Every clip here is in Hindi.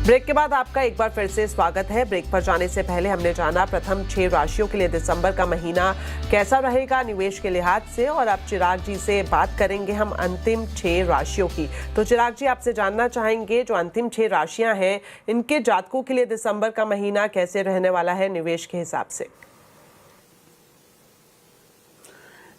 ब्रेक के बाद आपका एक बार फिर से स्वागत है। ब्रेक पर जाने से पहले हमने जाना प्रथम 6 राशियों के लिए दिसंबर का महीना कैसा रहेगा निवेश के लिहाज से, और अब चिराग जी से बात करेंगे हम अंतिम 6 राशियों की। तो चिराग जी, आपसे जानना चाहेंगे जो अंतिम 6 राशियां हैं इनके जातकों के लिए दिसंबर का महीना कैसे रहने वाला है निवेश के हिसाब से।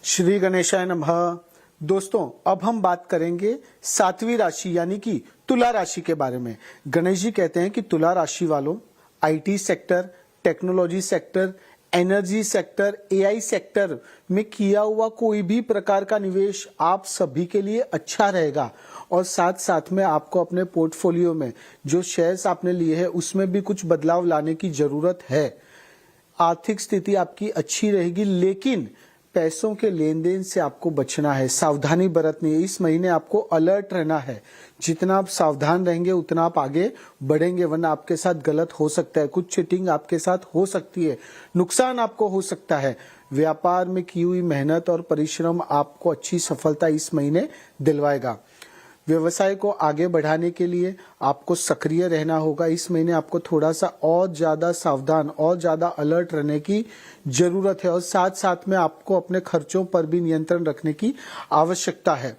श्री गणेशाय नमः। दोस्तों, अब हम बात करेंगे 7वीं राशि यानी कि तुला राशि के बारे में। गणेश जी कहते हैं कि तुला राशि वालों, IT sector, technology sector, energy sector, AI sector में किया हुआ कोई भी प्रकार का निवेश आप सभी के लिए अच्छा रहेगा। और साथ साथ में आपको अपने पोर्टफोलियो में जो शेयर्स आपने लिए हैं उसमें भी कुछ बदलाव लाने की जरूरत है। आर्थिक स्थिति आपकी अच्छी रहेगी, लेकिन पैसों के लेन देन से आपको बचना है, सावधानी बरतनी है। इस महीने आपको अलर्ट रहना है। जितना आप सावधान रहेंगे उतना आप आगे बढ़ेंगे, वरना आपके साथ गलत हो सकता है। कुछ चीटिंग आपके साथ हो सकती है, नुकसान आपको हो सकता है। व्यापार में की हुई मेहनत और परिश्रम आपको अच्छी सफलता इस महीने दिलवाएगा। व्यवसाय को आगे बढ़ाने के लिए आपको सक्रिय रहना होगा। इस महीने आपको थोड़ा सा और ज्यादा सावधान और ज्यादा अलर्ट रहने की जरूरत है, और साथ साथ में आपको अपने खर्चों पर भी नियंत्रण रखने की आवश्यकता है।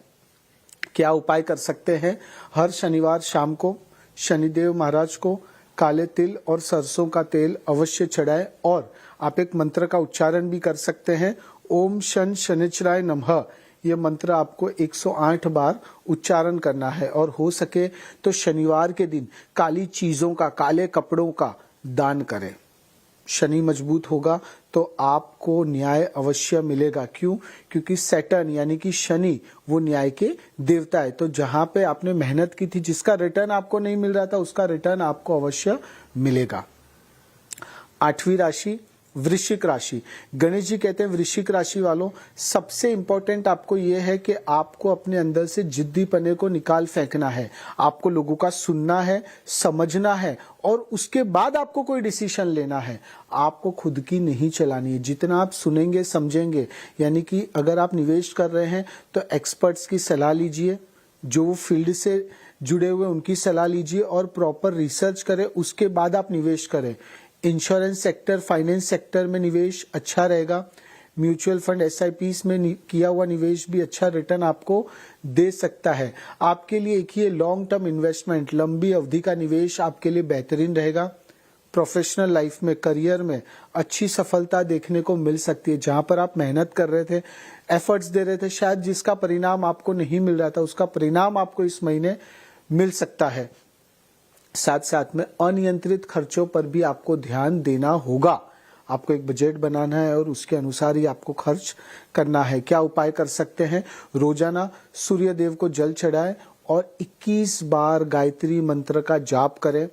क्या उपाय कर सकते हैं? हर शनिवार शाम को शनिदेव महाराज को काले तिल और सरसों का तेल अवश्य चढ़ाएं, और आप एक मंत्र का उच्चारण भी कर सकते हैं। ओम शन शनिचराय नमः। ये मंत्र आपको 108 बार उच्चारण करना है, और हो सके तो शनिवार के दिन काली चीजों का, काले कपड़ों का दान करें। शनि मजबूत होगा तो आपको न्याय अवश्य मिलेगा। क्यों? क्योंकि सैटर्न यानी कि शनि वो न्याय के देवता है। तो जहां पे आपने मेहनत की थी, जिसका रिटर्न आपको नहीं मिल रहा था, उसका रिटर्न आपको अवश्य मिलेगा। 8वीं राशि वृश्चिक राशि। गणेश जी कहते हैं वृश्चिक राशि वालों, सबसे इंपॉर्टेंट आपको यह है कि आपको अपने अंदर से जिद्दीपने को निकाल फेंकना है। आपको लोगों का सुनना है, समझना है, और उसके बाद आपको कोई डिसीजन लेना है। आपको खुद की नहीं चलानी है। जितना आप सुनेंगे समझेंगे, यानी कि अगर आप निवेश कर रहे हैं तो एक्सपर्ट्स की सलाह लीजिए, जो फील्ड से जुड़े हुए उनकी सलाह लीजिए, और प्रॉपर रिसर्च करें, उसके बाद आप निवेश करें। इंश्योरेंस सेक्टर, फाइनेंस सेक्टर में निवेश अच्छा रहेगा। म्यूचुअल फंड, एसआईपीस में किया हुआ निवेश भी अच्छा रिटर्न आपको दे सकता है। आपके लिए एक ही लॉन्ग टर्म इन्वेस्टमेंट, लंबी अवधि का निवेश आपके लिए बेहतरीन रहेगा। प्रोफेशनल लाइफ में, करियर में अच्छी सफलता देखने को मिल सकती है। जहां पर आप मेहनत कर रहे थे, एफर्ट्स दे रहे थे, शायद जिसका परिणाम आपको नहीं मिल रहा था, उसका परिणाम आपको इस महीने मिल सकता है। साथ साथ में अनियंत्रित खर्चों पर भी आपको ध्यान देना होगा। आपको एक बजट बनाना है और उसके अनुसार ही आपको खर्च करना है। क्या उपाय कर सकते हैं? रोजाना सूर्य देव को जल चढ़ाएं और 21 बार गायत्री मंत्र का जाप करें।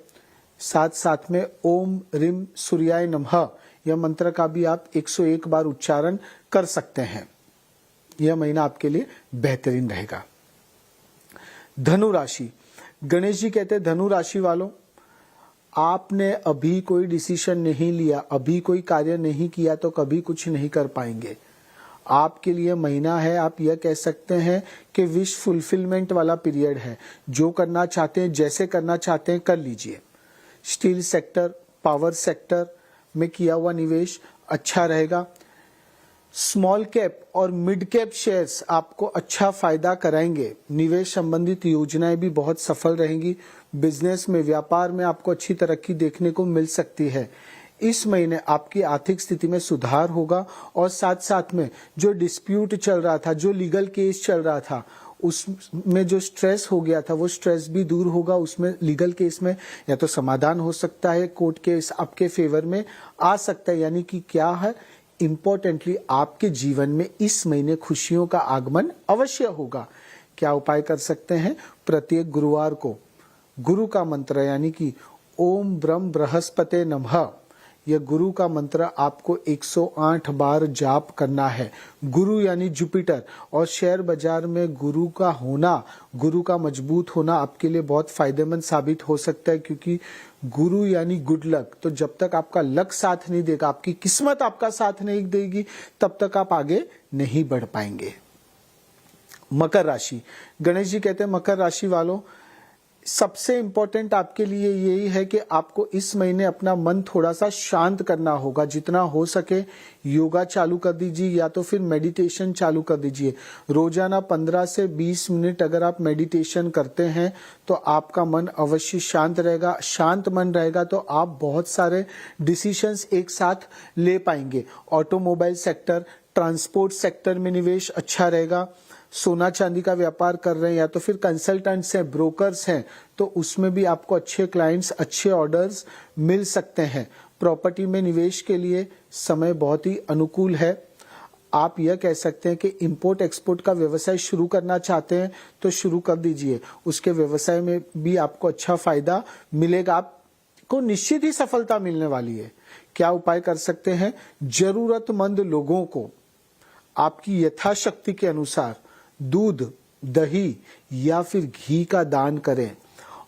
साथ साथ में ओम ह्रीम सूर्याय नमः यह मंत्र का भी आप 101 बार उच्चारण कर सकते हैं। यह महीना आपके लिए बेहतरीन रहेगा। धनु राशि। गणेश जी कहते हैं धनु राशि वालों, आपने अभी कोई डिसीजन नहीं लिया, अभी कोई कार्य नहीं किया तो कभी कुछ नहीं कर पाएंगे। आपके लिए महीना है, आप यह कह सकते हैं कि विश फुलफिलमेंट वाला पीरियड है। जो करना चाहते हैं, जैसे करना चाहते हैं, कर लीजिए। स्टील सेक्टर, पावर सेक्टर में किया हुआ निवेश अच्छा रहेगा। स्मॉल कैप और मिड कैप शेयर्स आपको अच्छा फायदा कराएंगे। निवेश संबंधित योजनाएं भी बहुत सफल रहेंगी। बिजनेस में, व्यापार में आपको अच्छी तरक्की देखने को मिल सकती है। इस महीने आपकी आर्थिक स्थिति में सुधार होगा, और साथ साथ में जो डिस्प्यूट चल रहा था, जो लीगल केस चल रहा था, उसमें जो स्ट्रेस हो गया था वो स्ट्रेस भी दूर होगा। उसमें लीगल केस में या तो समाधान हो सकता है, कोर्ट केस आपके फेवर में आ सकता है। यानी कि क्या है, इम्पोर्टेंटली आपके जीवन में इस महीने खुशियों का आगमन अवश्य होगा। क्या उपाय कर सकते हैं? प्रत्येक गुरुवार को गुरु का मंत्र यानी कि ओम ब्रह्म बृहस्पते नमः, यह गुरु का मंत्र आपको 108 बार जाप करना है। गुरु यानी जुपिटर, और शेयर बाजार में गुरु का होना, गुरु का मजबूत होना आपके लिए बहुत फायदेमंद साबित हो सकता है। क्योंकि गुरु यानी गुड लक। तो जब तक आपका लक साथ नहीं देगा, आपकी किस्मत आपका साथ नहीं देगी, तब तक आप आगे नहीं बढ़ पाएंगे। मकर राशि। गणेश जी कहते हैं मकर राशि वालों, सबसे इम्पोर्टेंट आपके लिए यही है कि आपको इस महीने अपना मन थोड़ा सा शांत करना होगा। जितना हो सके योगा चालू कर दीजिए या तो फिर मेडिटेशन चालू कर दीजिए। रोजाना 15 से 20 मिनट अगर आप मेडिटेशन करते हैं तो आपका मन अवश्य शांत रहेगा। शांत मन रहेगा तो आप बहुत सारे डिसीजंस एक साथ ले पाएंगे। ऑटोमोबाइल सेक्टर, ट्रांसपोर्ट सेक्टर में निवेश अच्छा रहेगा। सोना चांदी का व्यापार कर रहे हैं या तो फिर कंसल्टेंट्स हैं, ब्रोकर्स हैं, तो उसमें भी आपको अच्छे क्लाइंट्स, अच्छे ऑर्डर्स मिल सकते हैं। प्रॉपर्टी में निवेश के लिए समय बहुत ही अनुकूल है। आप यह कह सकते हैं कि इंपोर्ट एक्सपोर्ट का व्यवसाय शुरू करना चाहते हैं तो शुरू कर दीजिए। उसके व्यवसाय में भी आपको अच्छा फायदा मिलेगा। आपको निश्चित ही सफलता मिलने वाली है। क्या उपाय कर सकते हैं? जरूरतमंद लोगों को आपकी यथाशक्ति के अनुसार दूध, दही या फिर घी का दान करें।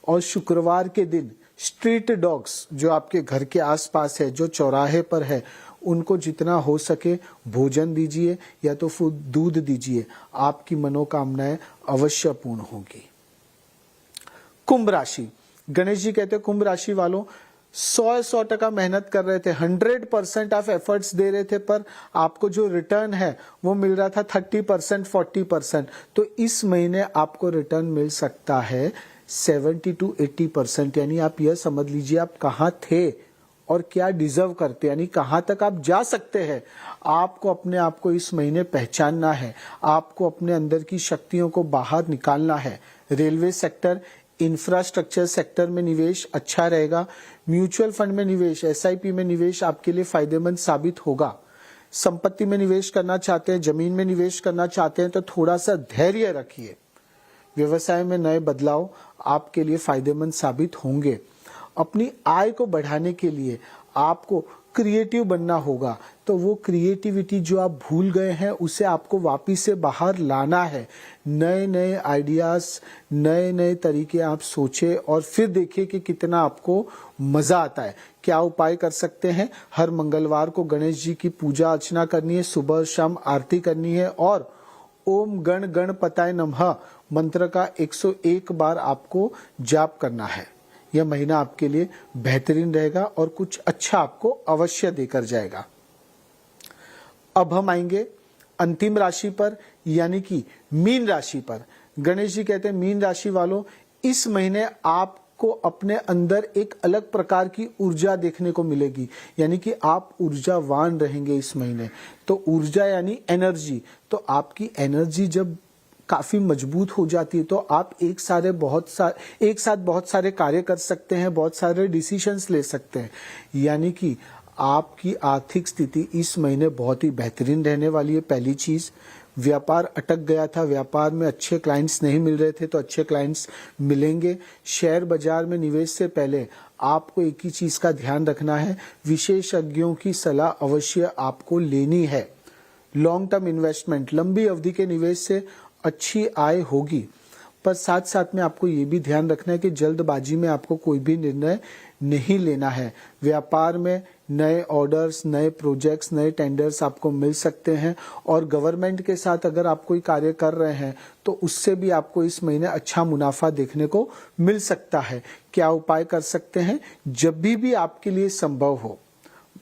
और शुक्रवार के दिन स्ट्रीट डॉग्स जो आपके घर के आसपास है, जो चौराहे पर है, उनको जितना हो सके भोजन दीजिए या तो फिर दूध दीजिए। आपकी मनोकामनाएं अवश्य पूर्ण होंगी। कुंभ राशि, गणेश जी कहते हैं कुंभ राशि वालों 100% मेहनत कर रहे थे, 100% आप एफर्ट्स दे रहे थे, पर आपको जो रिटर्न है वो मिल रहा था 30%, 40%। तो इस महीने आपको रिटर्न मिल सकता है 70 to 80%। यानी आप यह समझ लीजिए आप कहाँ थे और क्या डिजर्व करते, यानी कहाँ तक आप जा सकते हैं। आपको अपने आप को इस महीने पहचानना है। आपको अपने अंदर की शक्तियों को बाहर निकालना है। रेलवे सेक्टर, इंफ्रास्ट्रक्चर सेक्टर में निवेश अच्छा रहेगा। म्यूचुअल फंड में निवेश, एसआईपी में निवेश आपके लिए फायदेमंद साबित होगा। संपत्ति में निवेश करना चाहते हैं, जमीन में निवेश करना चाहते हैं तो थोड़ा सा धैर्य रखिए। व्यवसाय में नए बदलाव आपके लिए फायदेमंद साबित होंगे। अपनी आय को बढ़ाने के लिए आपको क्रिएटिव बनना होगा। तो वो क्रिएटिविटी जो आप भूल गए हैं उसे आपको वापिस से बाहर लाना है। नए नए आइडियाज, नए नए तरीके आप सोचे और फिर देखिए कि कितना आपको मजा आता है। क्या उपाय कर सकते हैं? हर मंगलवार को गणेश जी की पूजा अर्चना करनी है, सुबह शाम आरती करनी है और ओम गण गणपताय नमः मंत्र का 101 बार आपको जाप करना है। यह महीना आपके लिए बेहतरीन रहेगा और कुछ अच्छा आपको अवश्य देकर जाएगा। अब हम आएंगे अंतिम राशि पर, यानी कि मीन राशि पर। गणेश जी कहते हैं मीन राशि वालों इस महीने आपको अपने अंदर एक अलग प्रकार की ऊर्जा देखने को मिलेगी, यानी कि आप ऊर्जावान रहेंगे इस महीने। तो ऊर्जा यानी एनर्जी, तो आपकी एनर्जी जब काफी मजबूत हो जाती है तो आप एक साथ बहुत सारे कार्य कर सकते हैं, बहुत सारे डिसीजंस ले सकते हैं। यानी कि आपकी आर्थिक स्थिति इस महीने बहुत ही बेहतरीन रहने वाली है। पहली चीज, व्यापार अटक गया था, व्यापार में अच्छे क्लाइंट्स नहीं मिल रहे थे तो अच्छे क्लाइंट्स मिलेंगे। शेयर बाजार में निवेश से पहले आपको एक ही चीज का ध्यान रखना है, विशेषज्ञों की सलाह अवश्य आपको लेनी है। लॉन्ग टर्म इन्वेस्टमेंट, लंबी अवधि के निवेश से अच्छी आय होगी, पर साथ साथ में आपको ये भी ध्यान रखना है कि जल्दबाजी में आपको कोई भी निर्णय नहीं लेना है। व्यापार में नए ऑर्डर्स, नए प्रोजेक्ट्स, नए टेंडर्स आपको मिल सकते हैं और गवर्नमेंट के साथ अगर आप कोई कार्य कर रहे हैं तो उससे भी आपको इस महीने अच्छा मुनाफा देखने को मिल सकता है। क्या उपाय कर सकते हैं? जब भी आपके लिए संभव हो,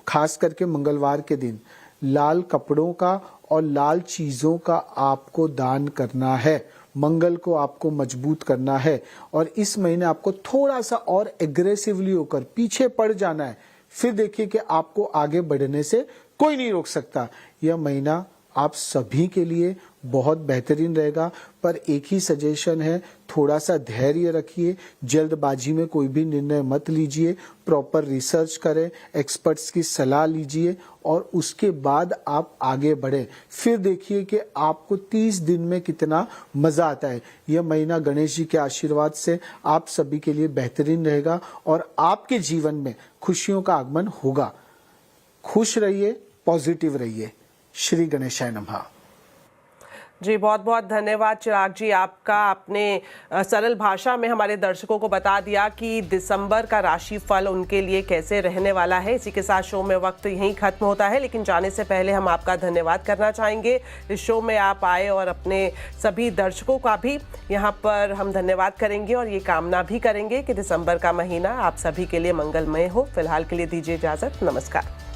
खास करके मंगलवार के दिन लाल कपड़ों का और लाल चीजों का आपको दान करना है। मंगल को आपको मजबूत करना है और इस महीने आपको थोड़ा सा और एग्रेसिवली होकर पीछे पड़ जाना है। फिर देखिए कि आपको आगे बढ़ने से कोई नहीं रोक सकता। यह महीना आप सभी के लिए बहुत बेहतरीन रहेगा, पर एक ही सजेशन है, थोड़ा सा धैर्य रखिए, जल्दबाजी में कोई भी निर्णय मत लीजिए, प्रॉपर रिसर्च करें, एक्सपर्ट्स की सलाह लीजिए और उसके बाद आप आगे बढ़ें। फिर देखिए कि आपको 30 दिन में कितना मजा आता है। यह महीना गणेश जी के आशीर्वाद से आप सभी के लिए बेहतरीन रहेगा और आपके जीवन में खुशियों का आगमन होगा। खुश रहिए, पॉजिटिव रहिए। श्री गणेशाय नमः। जी बहुत बहुत धन्यवाद चिराग जी आपका। आपने सरल भाषा में हमारे दर्शकों को बता दिया कि दिसंबर का राशिफल उनके लिए कैसे रहने वाला है। इसी के साथ शो में वक्त यहीं खत्म होता है, लेकिन जाने से पहले हम आपका धन्यवाद करना चाहेंगे। इस शो में आप आए और अपने सभी दर्शकों का भी यहाँ पर हम धन्यवाद करेंगे और ये कामना भी करेंगे कि दिसंबर का महीना आप सभी के लिए मंगलमय हो। फिलहाल के लिए दीजिए इजाजत, नमस्कार।